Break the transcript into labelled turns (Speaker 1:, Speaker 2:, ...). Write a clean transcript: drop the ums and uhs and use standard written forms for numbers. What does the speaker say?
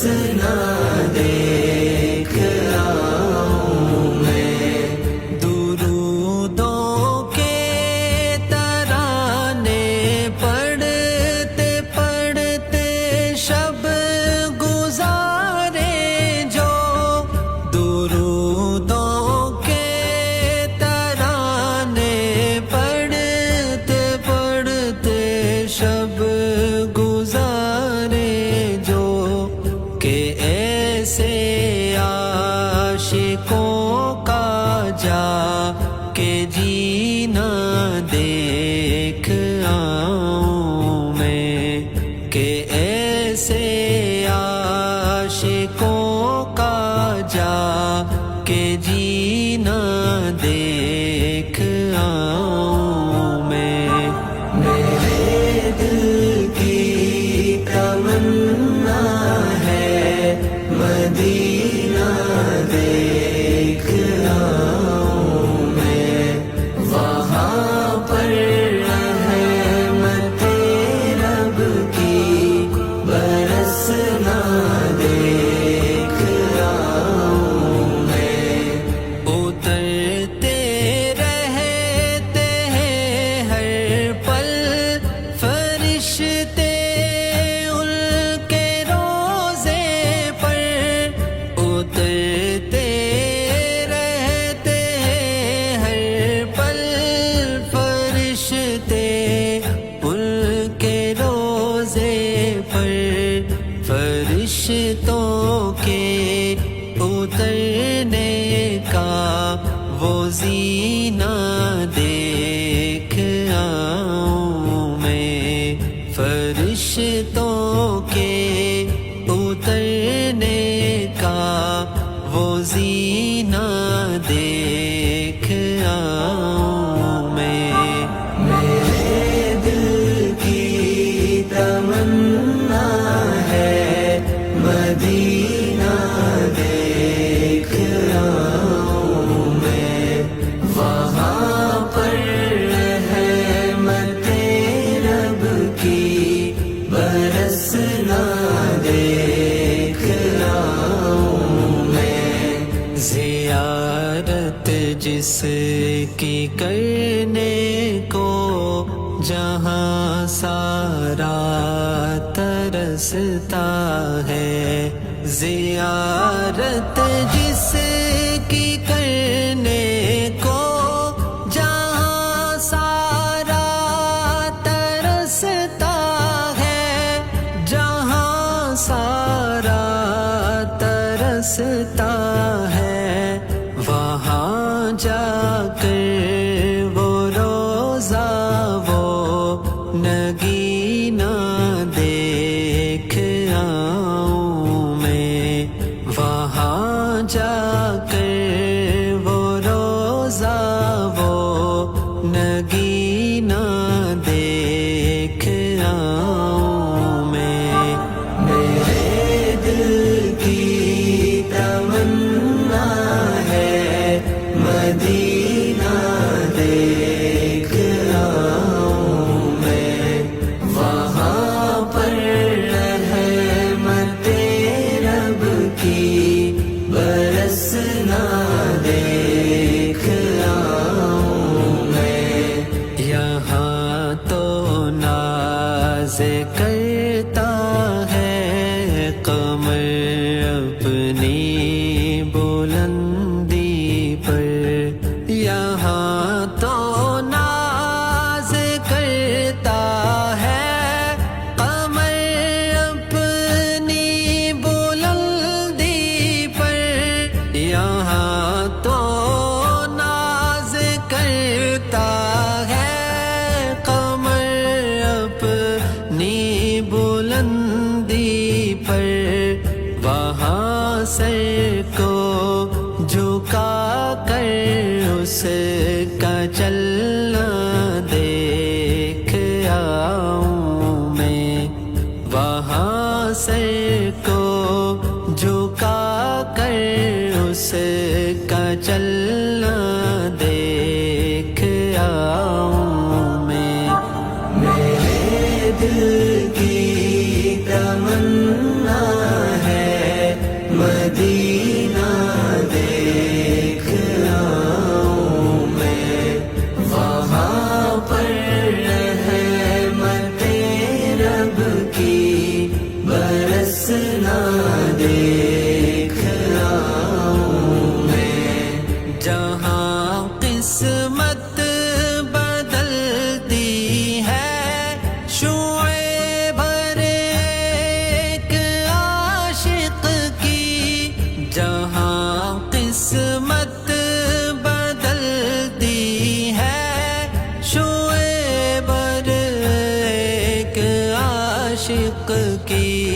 Speaker 1: برسنا دیکھ آؤں میں، درودوں کے ترانے پڑھتے پڑھتے شب گزارے جو، درودوں کے ترانے پڑھتے پڑھتے شب گزارے جو، کہ ایسے عاشقوں کا جا کہ جینا دیکھ آؤں میں، کہ ایسے عاشقوں کا جا کہ جینا دیکھ آؤں میں، میرے دل کی تمنا ہے مدینہ دیکھ آؤں میں، وہاں پر رحمت رب کی برسنا دیکھ آؤں میں، اترتے رہتے ہیں ہر پل فرشتے ان کے روزے پر، اترتے رہتے ہیں ہر پل فرشتے ان کے روزے پر، فرشتوں کے اترنے کا وہ زینہ دیکھ آؤں میں، فرشتوں کے اترنے کا وہ زینہ دیکھ آؤں میں، میرے دل کی تمنا ہے مدینہ دیکھ آؤں میں، وہاں پر رحمت رب کی برسنا دیکھ آؤں میں، زیارت جس کی کرنے کو جہاں سارا ترستا ہے، زیارت جس کی کرنے کو جہاں سارا ترستا ہے، جہاں سارا ترستا ہے، وہاں جا کر وہ روزہ وہ نگینہ دیکھ آؤں میں، وہاں جا کر وہ روزہ وہ نگینہ دیکھ آؤں میں، میرے دل کی تمنا ہے مدینہ دیکھ آؤں میں، وہاں پر رحمت رب کی برسنا دیکھ آؤں میں، یہاں تو ناز کرتا ہے قمر اپنی بلندی پر، یہاں تو ناز کرتا ہے قمر اپنی بلندی پر، یہاں تو ناز کرتا ہے قمر اپنی عاشق کی